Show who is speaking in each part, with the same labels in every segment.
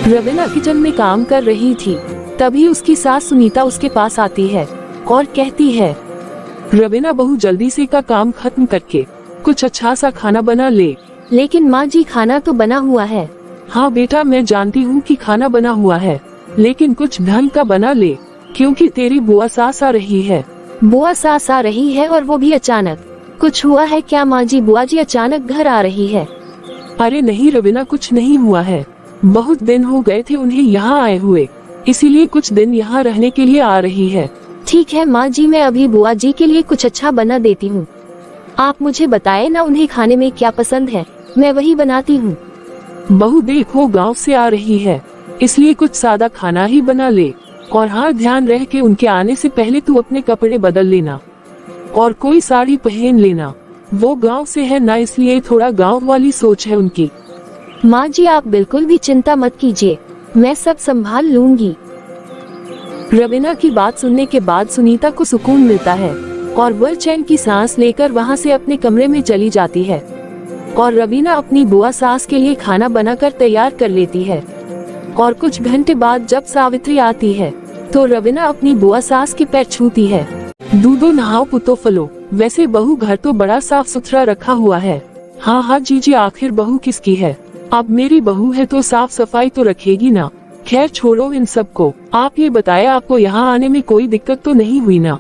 Speaker 1: Raveena kitchen में काम कर रही थी, तभी उसकी सास सुनीता उसके पास आती है और कहती है,
Speaker 2: रवीना बहू जल्दी से का काम खत्म करके कुछ अच्छा सा खाना बना ले।
Speaker 1: लेकिन माँ जी खाना तो बना हुआ है।
Speaker 2: हाँ बेटा मैं जानती हूँ कि खाना बना हुआ है, लेकिन कुछ ढंग का बना ले, क्योंकि तेरी बुआ सास आ रही है।
Speaker 1: बुआ सास आ रही है और वो भी अचानक? कुछ हुआ है क्या माँ जी? बुआ जी अचानक घर आ रही है।
Speaker 2: अरे नहीं रवीना, कुछ नहीं हुआ है। बहुत दिन हो गए थे उन्हें यहाँ आए हुए, इसीलिए कुछ दिन यहाँ रहने के लिए आ रही है।
Speaker 1: ठीक है माँ जी, मैं अभी बुआ जी के लिए कुछ अच्छा बना देती हूँ। आप मुझे बताए ना उन्हें खाने में क्या पसंद है, मैं वही बनाती हूँ।
Speaker 2: बहू देखो गांव से आ रही है, इसलिए कुछ सादा खाना ही बना ले। और हाँ ध्यान रह के उनके आने से पहले तू अपने कपड़े बदल लेना और कोई साड़ी पहन लेना। वो गांव से है ना, इसलिए थोड़ा गांव वाली सोच है उनकी।
Speaker 1: माँ जी आप बिल्कुल भी चिंता मत कीजिए, मैं सब संभाल लूंगी। रवीना की बात सुनने के बाद सुनीता को सुकून मिलता है और वह चैन की सांस लेकर वहाँ से अपने कमरे में चली जाती है। और रवीना अपनी बुआ सास के लिए खाना बनाकर तैयार कर लेती है। और कुछ घंटे बाद जब सावित्री आती है तो रवीना अपनी बुआ सास के पैर छूती है।
Speaker 2: दूधो नहाओ पुतो फलो। वैसे बहू घर तो बड़ा साफ सुथरा रखा हुआ है। हाँ हाँ जीजी, आखिर बहू किसकी है? अब मेरी बहू है तो साफ सफाई तो रखेगी ना। खैर छोड़ो इन सब को, आप ये बताएं आपको यहाँ आने में कोई दिक्कत तो नहीं हुई ना?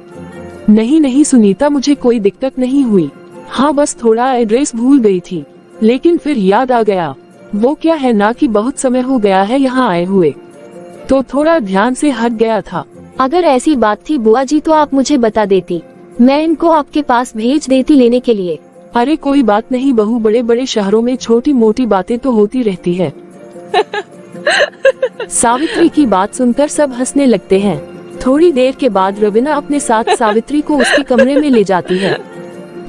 Speaker 2: नहीं नहीं सुनीता, मुझे कोई दिक्कत नहीं हुई। हाँ बस थोड़ा एड्रेस भूल गई थी, लेकिन फिर याद आ गया। वो क्या है ना कि बहुत समय हो गया है यहाँ आए हुए, तो थोड़ा ध्यान से हट गया था।
Speaker 1: अगर ऐसी बात थी बुआ जी तो आप मुझे बता देती, मैं इनको आपके पास भेज देती लेने के लिए।
Speaker 2: अरे कोई बात नहीं बहू, बड़े बड़े शहरों में छोटी मोटी बातें तो होती रहती है।
Speaker 1: सावित्री की बात सुनकर सब हंसने लगते हैं। थोड़ी देर के बाद रवीना अपने साथ सावित्री को उसके कमरे में ले जाती है।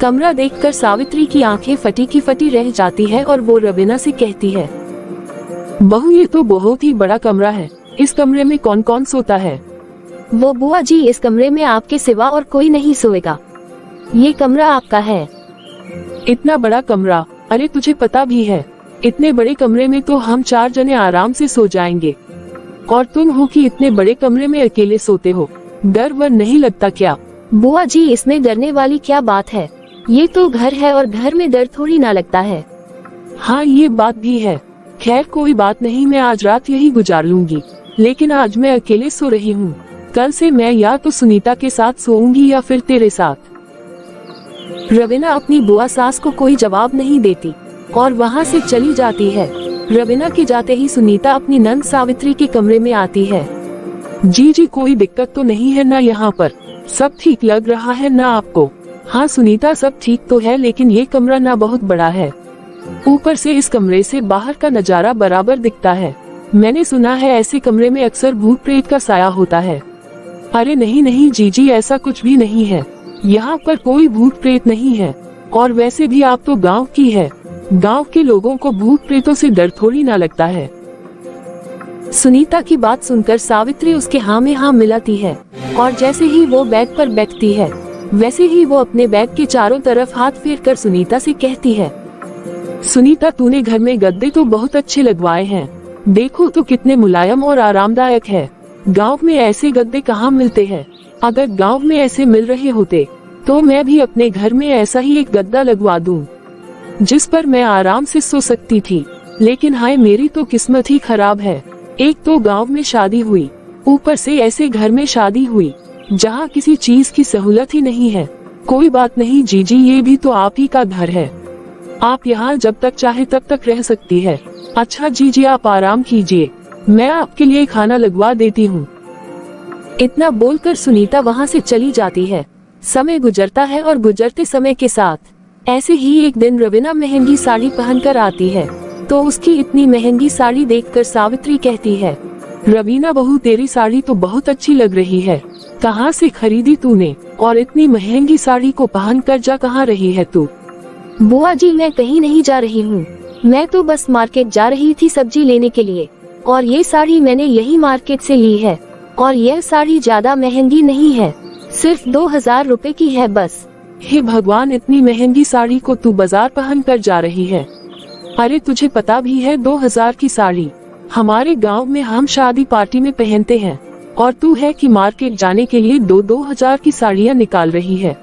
Speaker 1: कमरा देखकर सावित्री की आंखें फटी की फटी रह जाती है और वो रवीना से कहती है,
Speaker 2: बहू ये तो बहुत ही बड़ा कमरा है, इस कमरे में कौन कौन सोता है?
Speaker 1: वो बुआ जी, इस कमरे में आपके सिवा और कोई नहीं सोएगा, ये कमरा आपका है।
Speaker 2: इतना बड़ा कमरा? अरे तुझे पता भी है, इतने बड़े कमरे में तो हम 4 जने आराम से सो जाएंगे, और तुम हो कि इतने बड़े कमरे में अकेले सोते हो, डर वर नहीं लगता क्या?
Speaker 1: बुआ जी इसमें डरने वाली क्या बात है, ये तो घर है और घर में डर थोड़ी ना लगता है।
Speaker 2: हाँ ये बात भी है। खैर कोई बात नहीं, मैं आज रात यही गुजार लूंगी, लेकिन आज मैं अकेले सो रही हूँ। कल से मैं या तो सुनीता के साथ सोऊंगी या फिर तेरे साथ। रवीना अपनी बुआ सास को कोई जवाब नहीं देती और वहाँ से चली जाती है। रवीना के जाते ही सुनीता अपनी नंद सावित्री के कमरे में आती है। जी कोई दिक्कत तो नहीं है ना? यहाँ पर सब ठीक लग रहा है ना आपको? हाँ सुनीता सब ठीक तो है, लेकिन ये कमरा ना बहुत बड़ा है, ऊपर से इस कमरे से बाहर का नजारा बराबर दिखता है। मैंने सुना है ऐसे कमरे में अक्सर भूत प्रेत का साया होता है। अरे नहीं नहीं जीजी, ऐसा कुछ भी नहीं है, यहाँ पर कोई भूत प्रेत नहीं है। और वैसे भी आप तो गांव की है, गांव के लोगों को भूत प्रेतों से डर थोड़ी ना लगता है।
Speaker 1: सुनीता की बात सुनकर सावित्री उसके हाँ में हाँ मिलाती है और जैसे ही वो बेड पर बैठती है वैसे ही वो अपने बैग के चारों तरफ हाथ फेरकर सुनीता से कहती है,
Speaker 2: सुनीता तूने घर में गद्दे तो बहुत अच्छे लगवाए हैं, देखो तो कितने मुलायम और आरामदायक है। गांव में ऐसे गद्दे कहाँ मिलते हैं? अगर गांव में ऐसे मिल रहे होते तो मैं भी अपने घर में ऐसा ही एक गद्दा लगवा दूं, जिस पर मैं आराम से सो सकती थी। लेकिन हाय मेरी तो किस्मत ही खराब है, एक तो गांव में शादी हुई, ऊपर से ऐसे घर में शादी हुई जहाँ किसी चीज की सहूलत ही नहीं है। कोई बात नहीं जीजी, ये भी तो आप ही का घर है, आप यहाँ जब तक चाहे तब तक रह सकती है। अच्छा जीजी आप आराम कीजिए, मैं आपके लिए खाना लगवा देती हूँ।
Speaker 1: इतना बोलकर सुनीता वहाँ से चली जाती है। समय गुजरता है और गुजरते समय के साथ ऐसे ही एक दिन रवीना महंगी साड़ी पहनकर आती है तो उसकी इतनी महंगी साड़ी देखकर सावित्री कहती है, रवीना बहू तेरी साड़ी तो बहुत अच्छी लग रही है, कहाँ से खरीदी तूने? और इतनी महंगी साड़ी को पहनकर जा कहाँ रही है तू? बुआ जी मैं कहीं नहीं जा रही हूँ, मैं तो बस मार्केट जा रही थी सब्जी लेने के लिए, और ये साड़ी मैंने यही मार्केट से ली है, और यह साड़ी ज्यादा महंगी नहीं है, सिर्फ 2000 रुपए की है बस।
Speaker 2: हे भगवान, इतनी महंगी साड़ी को तू बाजार पहन कर जा रही है? अरे तुझे पता भी है 2000 की साड़ी हमारे गांव में हम शादी पार्टी में पहनते हैं, और तू है कि मार्केट जाने के लिए 2-2 हजार की साड़ियाँ निकाल रही है।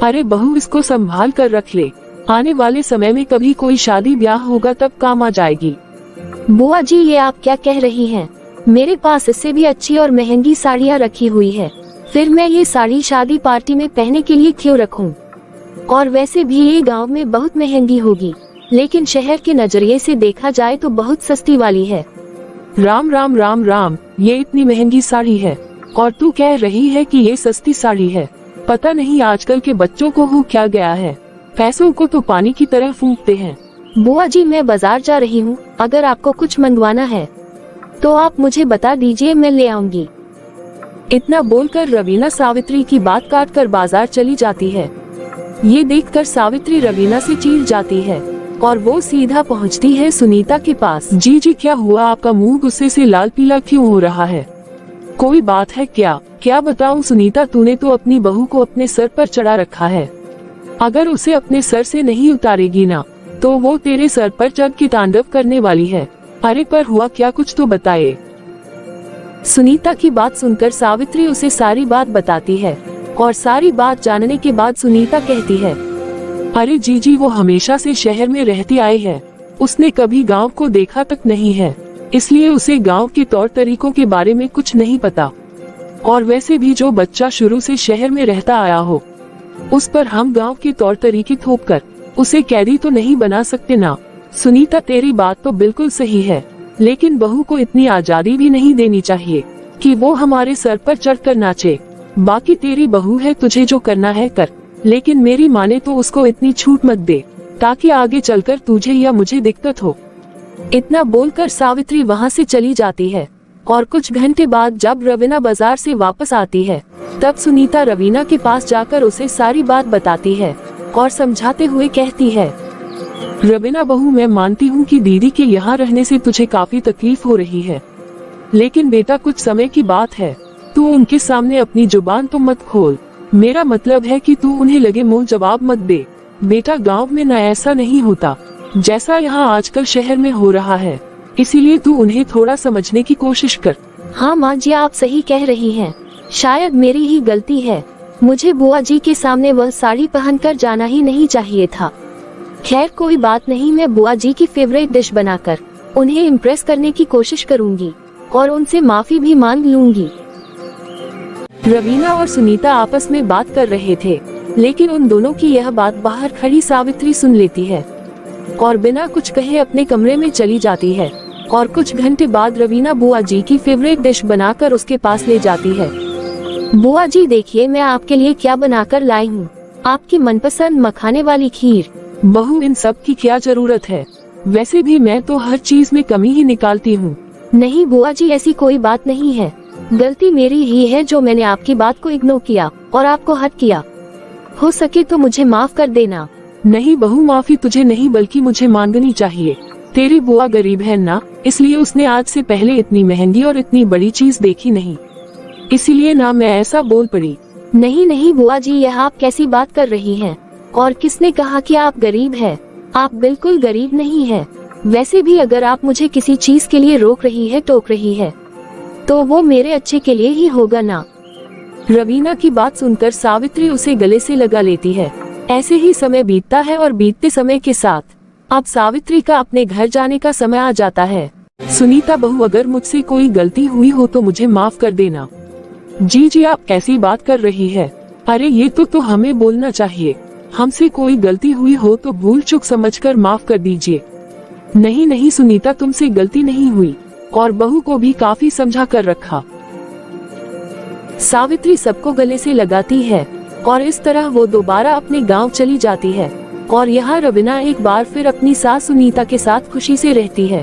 Speaker 2: अरे बहू, इसको संभाल कर रख ले, आने वाले समय में कभी कोई शादी ब्याह होगा तब काम आ जाएगी।
Speaker 1: बुआ जी, ये आप क्या कह रही हैं? मेरे पास इससे भी अच्छी और महंगी साड़ियाँ रखी हुई है, फिर मैं ये साड़ी शादी पार्टी में पहनने के लिए क्यों रखूं? और वैसे भी ये गांव में बहुत महंगी होगी, लेकिन शहर के नजरिए से देखा जाए तो बहुत सस्ती वाली है।
Speaker 2: राम राम राम राम, ये इतनी महंगी साड़ी है और तू कह रही है कि ये सस्ती साड़ी है। पता नहीं आजकल के बच्चों को हो क्या गया है, पैसों को तो पानी की तरह फूंकते हैं।
Speaker 1: बुआ जी, मैं बाजार जा रही हूँ, अगर आपको कुछ मंगवाना है तो आप मुझे बता दीजिए, मैं ले आऊंगी।
Speaker 2: इतना बोलकर रवीना सावित्री की बात काट कर बाजार चली जाती है। ये देखकर सावित्री रवीना से चीर जाती है और वो सीधा पहुंचती है सुनीता के पास। जी जी, क्या हुआ? आपका मुंह गुस्से से लाल पीला क्यों हो रहा है? कोई बात है क्या? क्या बताऊं सुनीता, तूने तो अपनी बहू को अपने सर पर चढ़ा रखा है। अगर उसे अपने सर से नहीं उतारेगी ना, तो वो तेरे सर पर चढ़ के तांडव करने वाली है। अरे पर हुआ क्या, कुछ तो बताए। सुनीता की बात सुनकर सावित्री उसे सारी बात बताती है और सारी बात जानने के बाद सुनीता कहती है, अरे जीजी, वो हमेशा से शहर में रहती आई है, उसने कभी गांव को देखा तक नहीं है, इसलिए उसे गांव के तौर तरीकों के बारे में कुछ नहीं पता। और वैसे भी जो बच्चा शुरू से शहर में रहता आया हो, उस पर हम गांव के तौर तरीके थोप कर उसे कैदी तो नहीं बना सकते ना। सुनीता, तेरी बात तो बिल्कुल सही है, लेकिन बहू को इतनी आजादी भी नहीं देनी चाहिए कि वो हमारे सर पर चढ़कर नाचे। बाकी तेरी बहू है, तुझे जो करना है कर, लेकिन मेरी माने तो उसको इतनी छूट मत दे ताकि आगे चलकर तुझे या मुझे दिक्कत हो। इतना बोलकर सावित्री वहाँ से चली जाती है और कुछ घंटे बाद जब रवीना बाजार से वापस आती है, तब सुनीता रवीना के पास जाकर उसे सारी बात बताती है और समझाते हुए कहती है, रवीना बहू, मैं मानती हूँ कि दीदी के यहाँ रहने से तुझे काफी तकलीफ हो रही है, लेकिन बेटा कुछ समय की बात है, तू उनके सामने अपनी जुबान तो मत खोल। मेरा मतलब है कि तू उन्हें लगे मुंह जवाब मत दे। बेटा, गांव में ना ऐसा नहीं होता जैसा यहाँ आजकल शहर में हो रहा है, इसीलिए तू उन्हें थोड़ा समझने की कोशिश कर।
Speaker 1: हाँ माँ जी, आप सही कह रही हैं, शायद मेरी ही गलती है, मुझे बुआ जी के सामने वह साड़ी पहनकर जाना ही नहीं चाहिए था। खैर कोई बात नहीं, मैं बुआ जी की फेवरेट डिश बनाकर उन्हें इम्प्रेस करने की कोशिश करूंगी और उनसे माफी भी मांग लूंगी।
Speaker 2: रवीना और सुनीता आपस में बात कर रहे थे, लेकिन उन दोनों की यह बात बाहर खड़ी सावित्री सुन लेती है और बिना कुछ कहे अपने कमरे में चली जाती है। और कुछ घंटे बाद रवीना बुआ जी की फेवरेट डिश बनाकर उसके पास ले जाती है।
Speaker 1: बुआ जी देखिए, मैं आपके लिए क्या बनाकर लाई हूँ, आपकी मनपसंद मखाने वाली खीर।
Speaker 2: बहू, इन सब की क्या जरूरत है? वैसे भी मैं तो हर चीज में कमी ही निकालती हूँ।
Speaker 1: नहीं बुआ जी, ऐसी कोई बात नहीं है, गलती मेरी ही है जो मैंने आपकी बात को इग्नोर किया और आपको हर्ट किया। हो सके तो मुझे माफ कर देना।
Speaker 2: नहीं बहू, माफी तुझे नहीं बल्कि मुझे मांगनी चाहिए। तेरी बुआ गरीब है ना, इसलिए उसने आज से पहले इतनी महंगी और इतनी बड़ी चीज देखी नहीं, इसीलिए ना मैं ऐसा बोल पड़ी।
Speaker 1: नहीं नहीं बुआ जी, यह आप कैसी बात कर रही हैं? और किसने कहा कि आप गरीब हैं? आप बिल्कुल गरीब नहीं हैं। वैसे भी अगर आप मुझे किसी चीज के लिए रोक रही है, टोक रही है, तो वो मेरे अच्छे के लिए ही होगा ना।
Speaker 2: रवीना की बात सुनकर सावित्री उसे गले से लगा लेती है। ऐसे ही समय बीतता है और बीतते समय के साथ अब सावित्री का अपने घर जाने का समय आ जाता है। सुनीता बहू, अगर मुझसे कोई गलती हुई हो तो मुझे माफ कर देना। जी जी, आप कैसी बात कर रही है? अरे ये तो हमें बोलना चाहिए, हमसे कोई गलती हुई हो तो भूल चूक समझकर माफ कर दीजिए। नहीं नहीं सुनीता, तुमसे गलती नहीं हुई और बहू को भी काफी समझा कर रखा। सावित्री सबको गले से लगाती है और इस तरह वो दोबारा अपने गांव चली जाती है और यहाँ रवीना एक बार फिर अपनी सास सुनीता के साथ खुशी से रहती है।